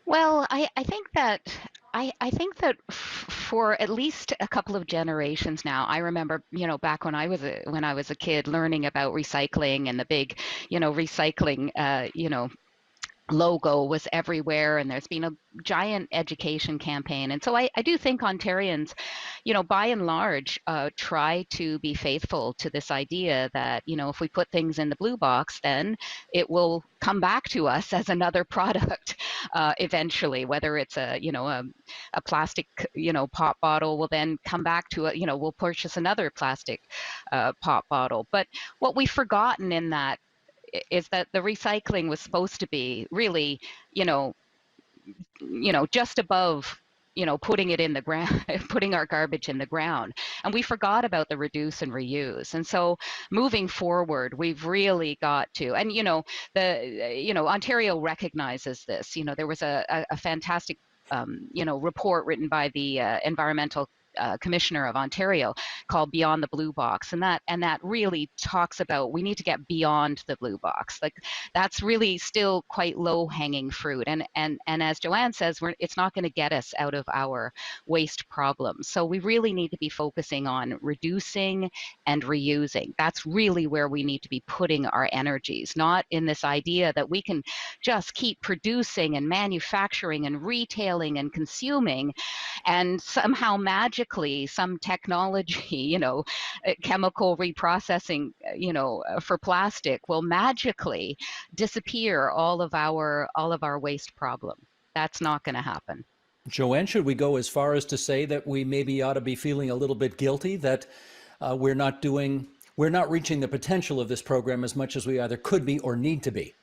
[SPEAKER 9] Well, I think that for at least a couple of generations now, I remember, back when I was a kid, learning about recycling, and the big, recycling, logo was everywhere, and there's been a giant education campaign. And so I do think Ontarians, by and large, try to be faithful to this idea that, if we put things in the blue box, then it will come back to us as another product eventually, whether it's a plastic, pop bottle will then come back to it, we'll purchase another plastic pop bottle. But what we've forgotten in that is that the recycling was supposed to be really, just above putting it in the ground, putting our garbage in the ground. And we forgot about the reduce and reuse. And so moving forward, we've really got to, and Ontario recognizes this. There was a fantastic report written by the environmental commissioner of Ontario called Beyond the Blue Box, and that really talks about we need to get beyond the blue box. Like, that's really still quite low hanging fruit, and as Joanne says, it's not going to get us out of our waste problems. So we really need to be focusing on reducing and reusing. That's really where we need to be putting our energies, not in this idea that we can just keep producing and manufacturing and retailing and consuming, and somehow magically some technology, chemical reprocessing, for plastic will magically disappear all of our waste problem. That's not going to happen.
[SPEAKER 2] Joanne, should we go as far as to say that we maybe ought to be feeling a little bit guilty that we're not reaching the potential of this program as much as we either could be or need to be?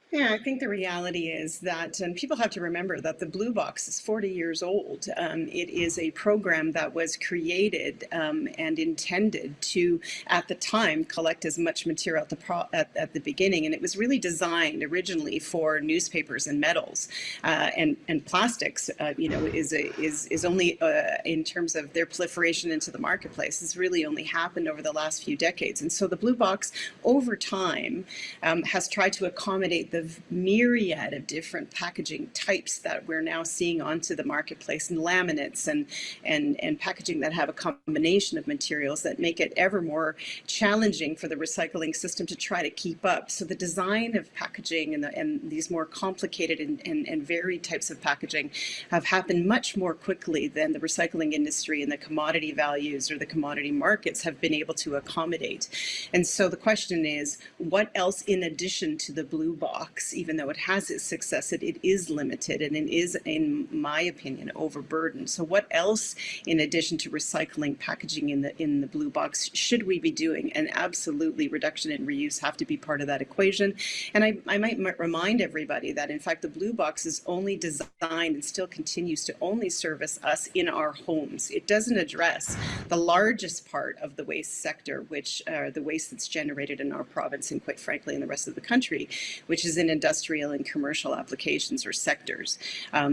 [SPEAKER 8] Yeah, I think the reality is that, and people have to remember that the Blue Box is 40 years old. It is a program that was created and intended to, at the time, collect as much material at the beginning. And it was really designed originally for newspapers and metals, and plastics. Is only in terms of their proliferation into the marketplace, has really only happened over the last few decades. And so the Blue Box, over time, has tried to accommodate the myriad of different packaging types that we're now seeing onto the marketplace, and laminates and packaging that have a combination of materials that make it ever more challenging for the recycling system to try to keep up. So the design of packaging and these more complicated and varied types of packaging have happened much more quickly than the recycling industry and the commodity values or the commodity markets have been able to accommodate. And so the question is, what else in addition to the Blue Box? Even though it has its success, it is limited, and it is, in my opinion, overburdened. So what else in addition to recycling packaging in the Blue Box should we be doing? And absolutely, reduction and reuse have to be part of that equation. And I might remind everybody that, in fact, the Blue Box is only designed and still continues to only service us in our homes. It doesn't address the largest part of the waste sector, which are the waste that's generated in our province and, quite frankly, in the rest of the country, which is in industrial and commercial applications or sectors.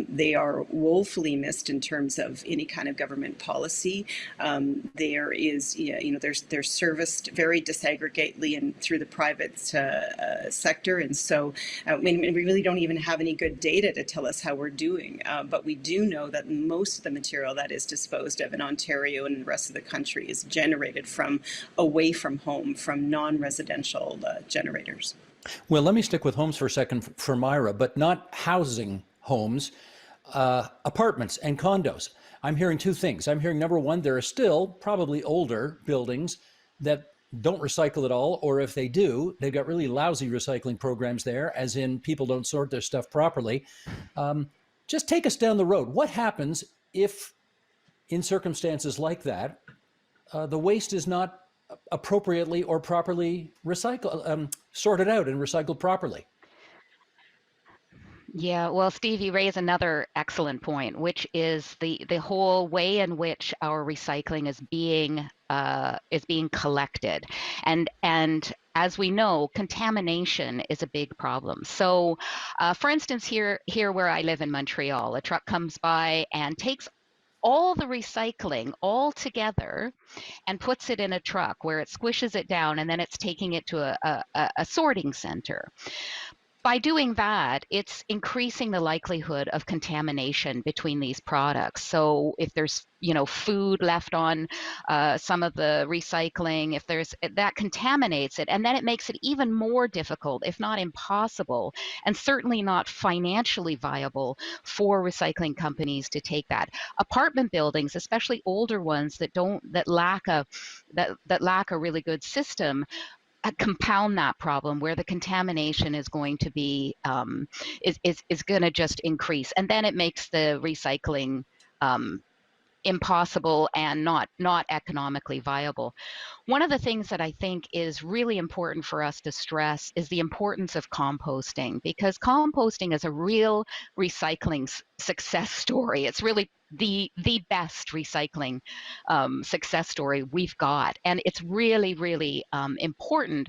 [SPEAKER 8] They are woefully missed in terms of any kind of government policy. There is, they're serviced very disaggregatedly and through the private sector. And so we really don't even have any good data to tell us how we're doing. But we do know that most of the material that is disposed of in Ontario and the rest of the country is generated from away from home, from non-residential generators.
[SPEAKER 2] Well, let me stick with homes for a second for Myra, but not housing homes, apartments and condos. I'm hearing two things. I'm hearing, number one, there are still probably older buildings that don't recycle at all, or if they do, they've got really lousy recycling programs there, as in people don't sort their stuff properly. Just take us down the road. What happens if, in circumstances like that, the waste is not appropriately or properly sorted out and recycled properly?
[SPEAKER 9] Yeah, well, Steve, you raise another excellent point, which is the whole way in which our recycling is being collected, and as we know, contamination is a big problem. So, for instance, here where I live in Montreal, a truck comes by and takes all the recycling all together and puts it in a truck where it squishes it down, and then it's taking it to a sorting center. By doing that, it's increasing the likelihood of contamination between these products. So if there's food left on some of the recycling, that contaminates it, and then it makes it even more difficult, if not impossible, and certainly not financially viable for recycling companies to take that. Apartment buildings, especially older ones that lack a really good system, compound that problem, where the contamination is going to be is going to just increase, and then it makes the recycling impossible and not economically viable. One of the things that I think is really important for us to stress is the importance of composting, because composting is a real recycling success story. It's really the best recycling success story we've got, and it's really, really important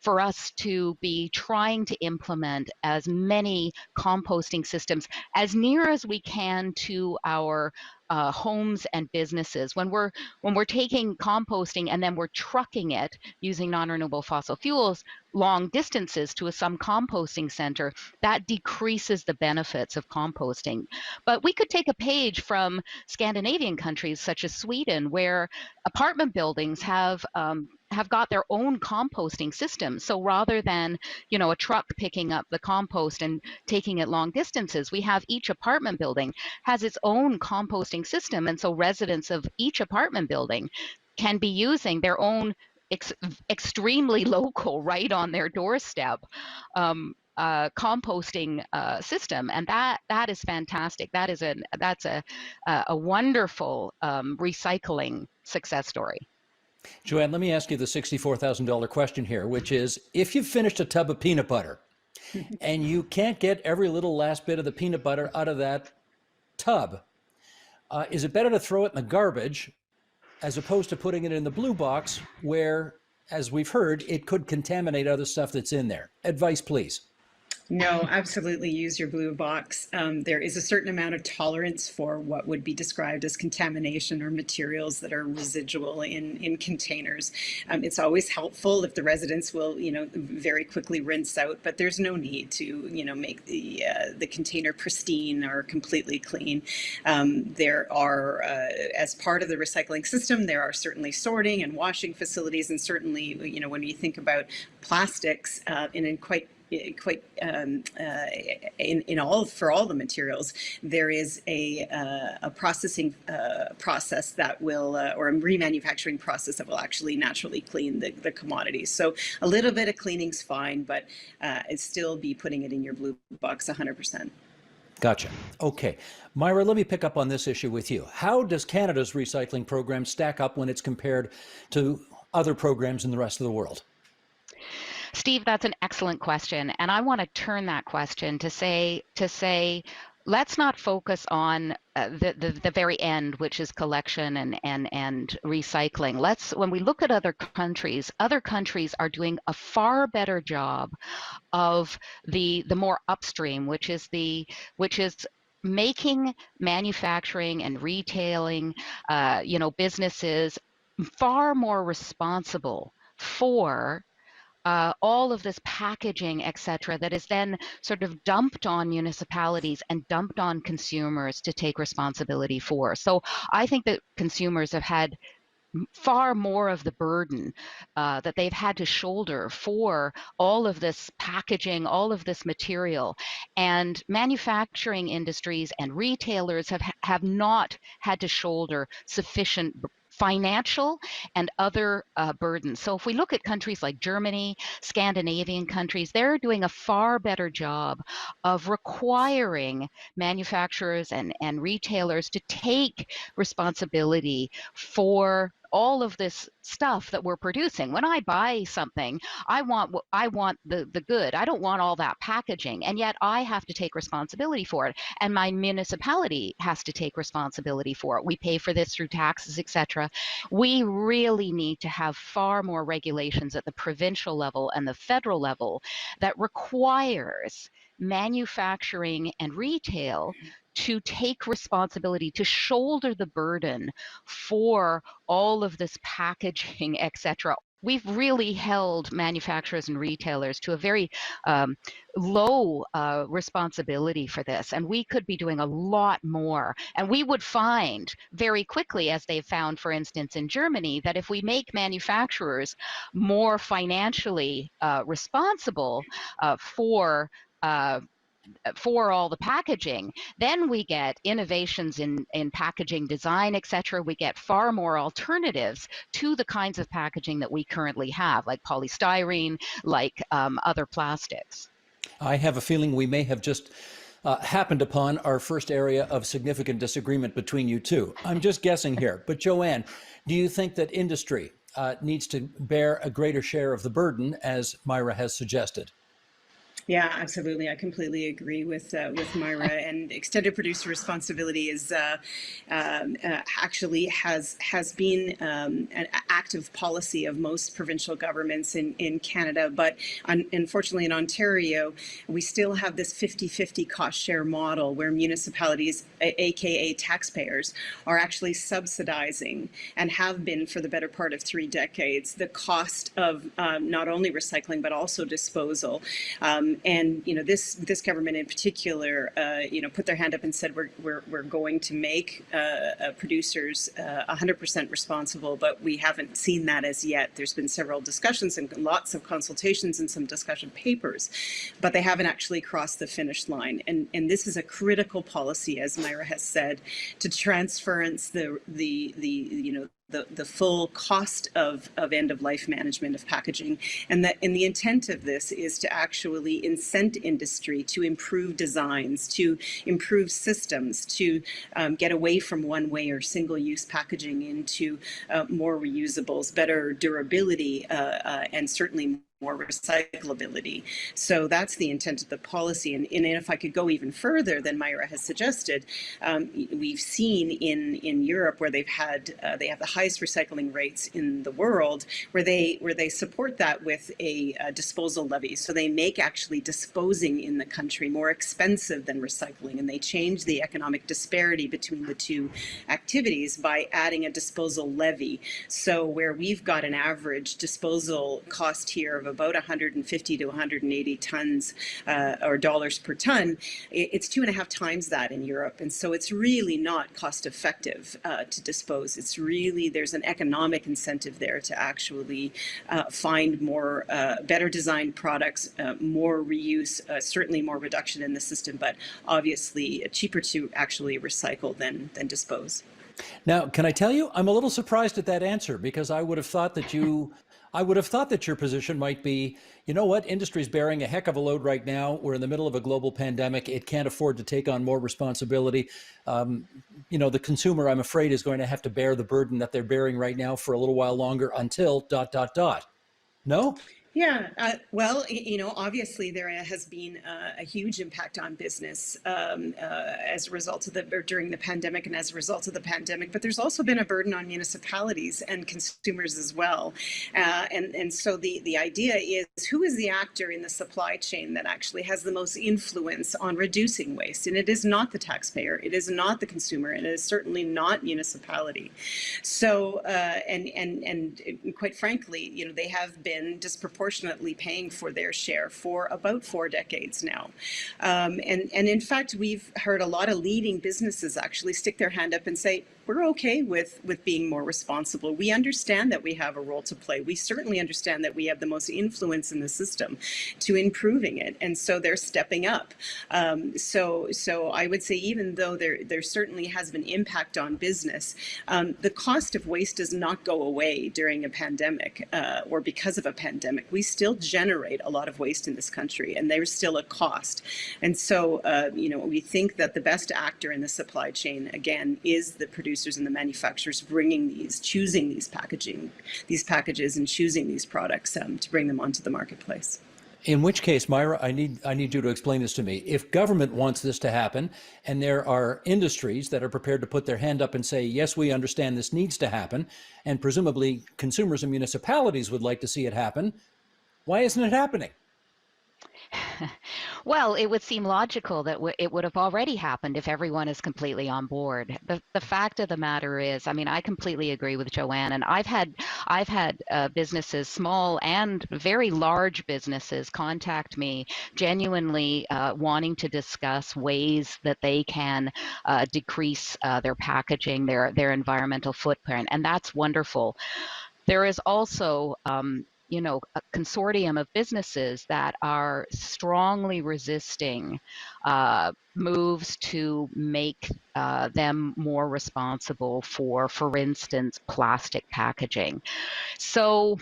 [SPEAKER 9] for us to be trying to implement as many composting systems as near as we can to our homes and businesses. When we're taking composting and then we're trucking it using non-renewable fossil fuels long distances to some composting center, that decreases the benefits of composting. But we could take a page from Scandinavian countries such as Sweden, where apartment buildings have got their own composting system. So rather than, a truck picking up the compost and taking it long distances, we have each apartment building has its own composting system. And so residents of each apartment building can be using their own extremely local, right on their doorstep, composting system, and that is fantastic. That's a wonderful recycling success story.
[SPEAKER 2] Joanne, let me ask you the $64,000 question here, which is, if you've finished a tub of peanut butter and you can't get every little last bit of the peanut butter out of that tub, is it better to throw it in the garbage as opposed to putting it in the blue box where, as we've heard, it could contaminate other stuff that's in there? Advice, please.
[SPEAKER 8] No, absolutely use your blue box. There is a certain amount of tolerance for what would be described as contamination or materials that are residual in containers. It's always helpful if the residents will, very quickly rinse out, but there's no need to, make the container pristine or completely clean. There are, as part of the recycling system, there are certainly sorting and washing facilities, and certainly, when you think about plastics, in for all the materials, there is a processing process that will, or a remanufacturing process that will actually naturally clean the commodities. So a little bit of cleaning's fine, but it's still be putting it in your blue box 100%.
[SPEAKER 2] Gotcha. Okay. Myra, let me pick up on this issue with you. How does Canada's recycling program stack up when it's compared to other programs in the rest of the world?
[SPEAKER 9] Steve, that's an excellent question. And I want to turn that question to say, let's not focus on the very end, which is collection and recycling. When we look at other countries are doing a far better job of the more upstream, which is making manufacturing and retailing, businesses far more responsible for all of this packaging, et cetera, that is then sort of dumped on municipalities and dumped on consumers to take responsibility for. So I think that consumers have had far more of the burden that they've had to shoulder for all of this packaging, all of this material. And manufacturing industries and retailers have not had to shoulder sufficient financial and other burdens. So if we look at countries like Germany, Scandinavian countries, they're doing a far better job of requiring manufacturers and retailers to take responsibility for all of this stuff that we're producing. When I buy something, I want the good. I don't want all that packaging, and yet I have to take responsibility for it, and my municipality has to take responsibility for it. We pay for this through taxes, etc. We really need to have far more regulations at the provincial level and the federal level that requires manufacturing and retail to take responsibility, to shoulder the burden for all of this packaging, etc. We've really held manufacturers and retailers to a very low responsibility for this, and we could be doing a lot more. And we would find very quickly, as they've found, for instance, in Germany, that if we make manufacturers more financially responsible for all the packaging, then we get innovations in packaging design, etc. We get far more alternatives to the kinds of packaging that we currently have, like polystyrene, like other plastics.
[SPEAKER 2] I have a feeling we may have just happened upon our first area of significant disagreement between you two. I'm just guessing here, but Joanne, do you think that industry needs to bear a greater share of the burden, as Myra has suggested?
[SPEAKER 8] Yeah, absolutely. I completely agree with Myra. And extended producer responsibility is actually has been an active policy of most provincial governments in Canada. But unfortunately, in Ontario, we still have this 50-50 cost share model where municipalities, aka taxpayers, are actually subsidizing and have been for the better part of 3 decades the cost of not only recycling but also disposal. And this government in particular, put their hand up and said we're going to make producers 100% responsible, but we haven't seen that as yet. There's been several discussions and lots of consultations and some discussion papers, but they haven't actually crossed the finish line. And this is a critical policy, as Myra has said, to transference the full cost of end-of-life management of packaging. And the intent of this is to actually incent industry to improve designs, to improve systems, to get away from one-way or single-use packaging into more reusables, better durability, and certainly more recyclability. So that's the intent of the policy. And if I could go even further than Myra has suggested, we've seen in Europe where they have the highest recycling rates in the world, where they support that with a disposal levy. So they make actually disposing in the country more expensive than recycling, and they change the economic disparity between the two activities by adding a disposal levy. So where we've got an average disposal cost here of about 150 to 180 tons or dollars per ton, it's 2.5 times that in Europe. And so it's really not cost effective to dispose. It's really, there's an economic incentive there to actually find more better designed products, more reuse, certainly more reduction in the system, but obviously cheaper to actually recycle than dispose.
[SPEAKER 2] Now, can I tell you, I'm a little surprised at that answer, because I would have thought that your position might be, you know what, industry's bearing a heck of a load right now. We're in the middle of a global pandemic. It can't afford to take on more responsibility. The consumer, I'm afraid, is going to have to bear the burden that they're bearing right now for a little while longer until ... No?
[SPEAKER 8] Yeah, well, obviously there has been a huge impact on business as a result of during the pandemic and as a result of the pandemic, but there's also been a burden on municipalities and consumers as well. And so the idea is, who is the actor in the supply chain that actually has the most influence on reducing waste? And it is not the taxpayer, it is not the consumer, and it is certainly not municipality. So, and quite frankly, they have been disproportionately paying for their share for about 4 decades now. And in fact, we've heard a lot of leading businesses actually stick their hand up and say, we're okay with being more responsible. We understand that we have a role to play. We certainly understand that we have the most influence in the system to improving it. And so they're stepping up. So I would say, even though there certainly has been impact on business, the cost of waste does not go away during a pandemic or because of a pandemic. We still generate a lot of waste in this country, and there's still a cost. And so, we think that the best actor in the supply chain, again, is the producers and the manufacturers choosing these packages and choosing these products to bring them onto the marketplace.
[SPEAKER 2] In which case, Myra, I need you to explain this to me. If government wants this to happen, and there are industries that are prepared to put their hand up and say, yes, we understand this needs to happen, and presumably consumers and municipalities would like to see it happen, why isn't it happening?
[SPEAKER 9] Well, it would seem logical that it would have already happened if everyone is completely on board. The fact of the matter is, I completely agree with Joanne, and I've had businesses, small and very large businesses, contact me genuinely wanting to discuss ways that they can decrease their packaging, their environmental footprint, and that's wonderful. There is also a consortium of businesses that are strongly resisting moves to make them more responsible for instance, plastic packaging. So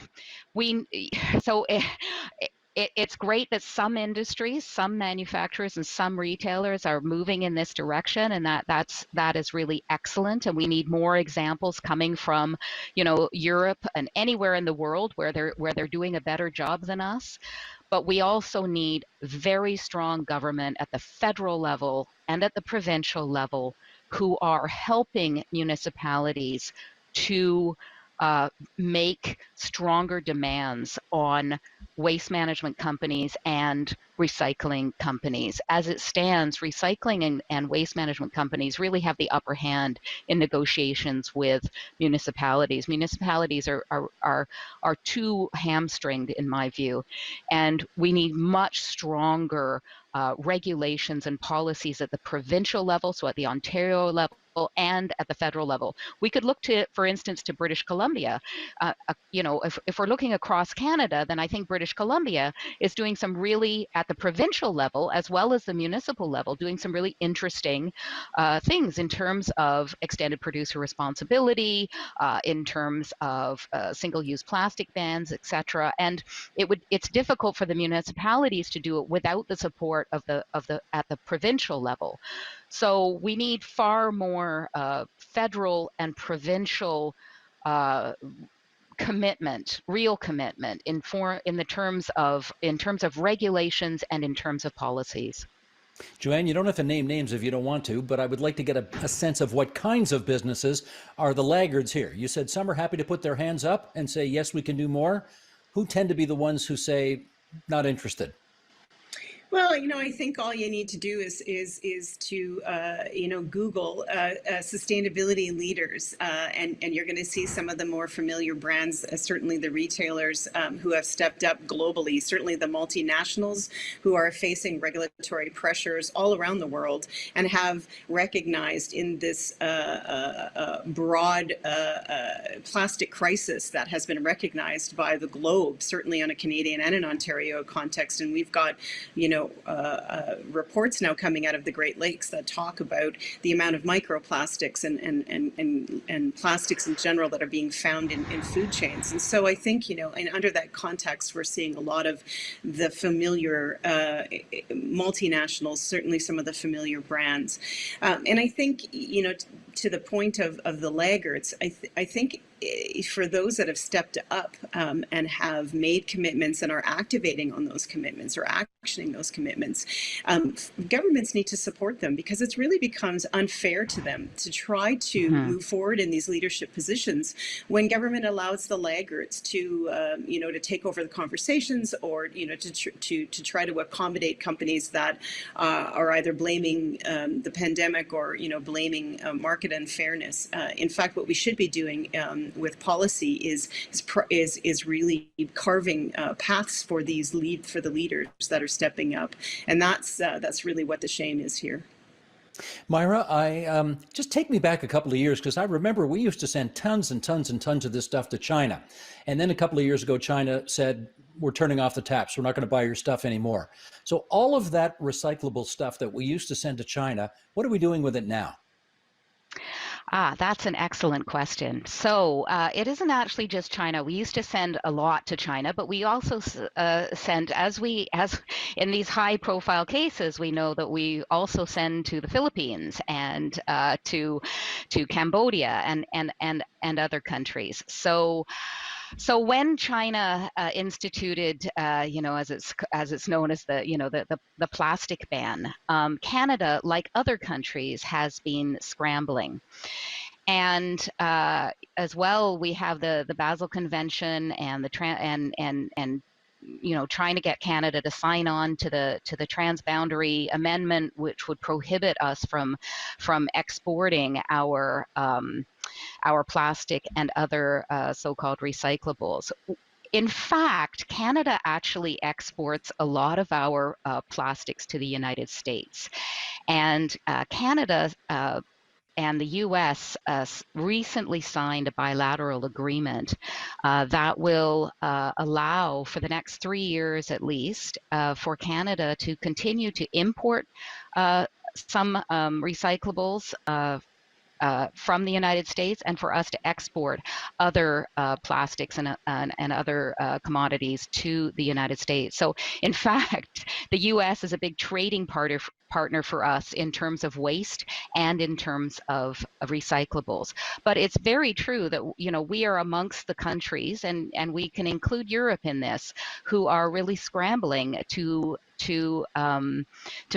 [SPEAKER 9] it's great that some industries, some manufacturers, and some retailers are moving in this direction, and that is really excellent. And we need more examples coming from, Europe and anywhere in the world where they're doing a better job than us. But we also need very strong government at the federal level and at the provincial level who are helping municipalities to make stronger demands on waste management companies and recycling companies. As it stands, recycling and waste management companies really have the upper hand in negotiations with municipalities. Municipalities are too hamstringed, in my view, and we need much stronger regulations and policies at the provincial level, so at the Ontario level and at the federal level. We could look to, for instance, to British Columbia. If we're looking across Canada, then I think British Columbia is doing some really, at the provincial level as well as the municipal level, doing some really interesting things in terms of extended producer responsibility, in terms of single-use plastic bans, etc. And it's difficult for the municipalities to do it without the support of the at the provincial level. So we need far more federal and provincial commitment, real commitment in terms of regulations and in terms of policies.
[SPEAKER 2] Joanne, you don't have to name names if you don't want to, but I would like to get a sense of what kinds of businesses are the laggards here. You said some are happy to put their hands up and say, yes, we can do more. Who tend to be the ones who say, not interested?
[SPEAKER 8] Well, I think all you need to do is to Google sustainability leaders, and you're going to see some of the more familiar brands, certainly the retailers who have stepped up globally, certainly the multinationals who are facing regulatory pressures all around the world and have recognized in this broad plastic crisis that has been recognized by the globe, certainly on a Canadian and an Ontario context, and we've got reports now coming out of the Great Lakes that talk about the amount of microplastics and plastics in general that are being found in food chains. And so I think, and under that context, we're seeing a lot of the familiar multinationals, certainly some of the familiar brands. And I think, to the point of the laggards, I think for those that have stepped up and have made commitments and are activating on those commitments or actioning those commitments, governments need to support them, because it really becomes unfair to them to try to move forward in these leadership positions when government allows the laggards to to take over the conversations, or to try to accommodate companies that are either blaming the pandemic or blaming market unfairness. In fact, what we should be doing with policy is really carving paths for the leaders that are stepping up, and that's really what the shame is here.
[SPEAKER 2] Myra, I just take me back a couple of years, because I remember we used to send tons and tons and tons of this stuff to China, and then a couple of years ago, China said, we're turning off the taps. We're not going to buy your stuff anymore. So all of that recyclable stuff that we used to send to China, what are we doing with it now?
[SPEAKER 9] That's an excellent question. So it isn't actually just China. We used to send a lot to China, but we also send, as in these high-profile cases, we know that we also send to the Philippines and to Cambodia and other countries. So when China instituted, as it's known as the plastic ban, Canada, like other countries, has been scrambling. And as well, we have the Basel Convention and trying to get Canada to sign on to the transboundary amendment, which would prohibit us from exporting our plastic and other so-called recyclables. In fact, Canada actually exports a lot of our plastics to the United States, and Canada and the U.S. Recently signed a bilateral agreement that will allow, for the next 3 years at least, for Canada to continue to import some recyclables from the United States and for us to export other plastics and other commodities to the United States. So in fact, the U.S. is a big trading partner for us in terms of waste and in terms of recyclables. But it's very true that, you know, we are amongst the countries, and we can include Europe in this, who are really scrambling to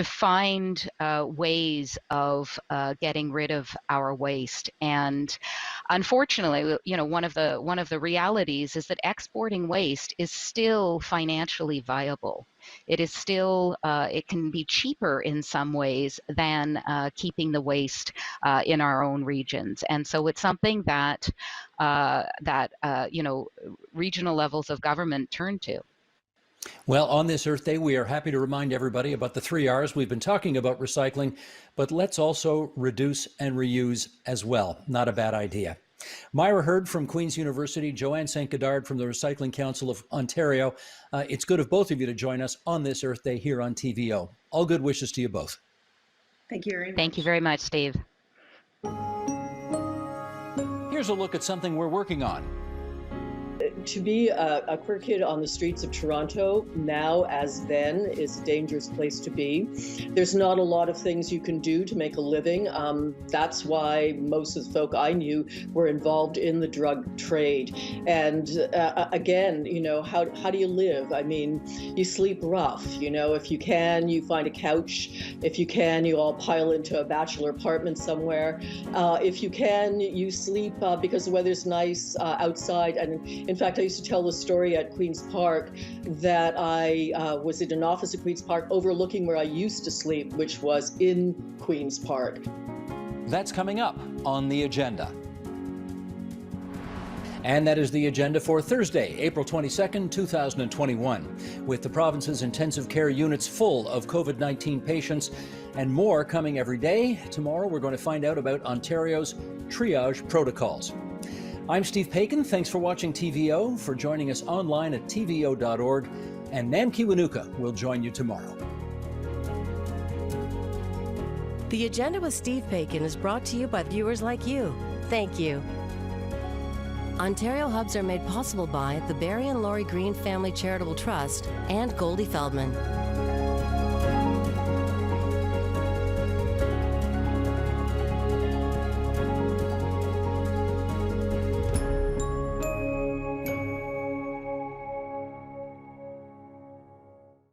[SPEAKER 9] find ways of getting rid of our waste. And unfortunately, you know, one of the realities is that exporting waste is still financially viable. It is still, it can be cheaper in some ways than keeping the waste in our own regions. And so it's something that you know, regional levels of government turn to.
[SPEAKER 2] Well, on this Earth Day, we are happy to remind everybody about the 3 R's. We've been talking about recycling, but let's also reduce and reuse as well. Not a bad idea. Myra Hurd from Queen's University, Joanne St. Goddard from the Recycling Council of Ontario. It's good of both of you to join us on this Earth Day here on TVO. All good wishes to you both.
[SPEAKER 8] Thank you very much.
[SPEAKER 9] Thank you very much, Steve.
[SPEAKER 2] Here's a look at something we're working on.
[SPEAKER 10] To be a queer kid on the streets of Toronto, now as then, is a dangerous place to be. There's not a lot of things you can do to make a living. That's why most of the folk I knew were involved in the drug trade. And again, you know, how do you live? I mean, you sleep rough. You know, if you can, you find a couch. If you can, you all pile into a bachelor apartment somewhere. If you can, you sleep because the weather's nice outside. And in fact, I used to tell the story at Queen's Park that I was in an office at Queen's Park overlooking where I used to sleep, which was in Queen's Park.
[SPEAKER 2] That's coming up on the agenda. And that is the agenda for Thursday, April 22nd, 2021, with the province's intensive care units full of COVID-19 patients and more coming every day. Tomorrow, we're going to find out about Ontario's triage protocols. I'm Steve Paikin. Thanks for watching TVO, for joining us online at tvo.org, and Nam Kiwanuka will join you tomorrow.
[SPEAKER 1] The Agenda with Steve Paikin is brought to you by viewers like you. Thank you. Ontario Hubs are made possible by the Barry and Laurie Green Family Charitable Trust and Goldie Feldman.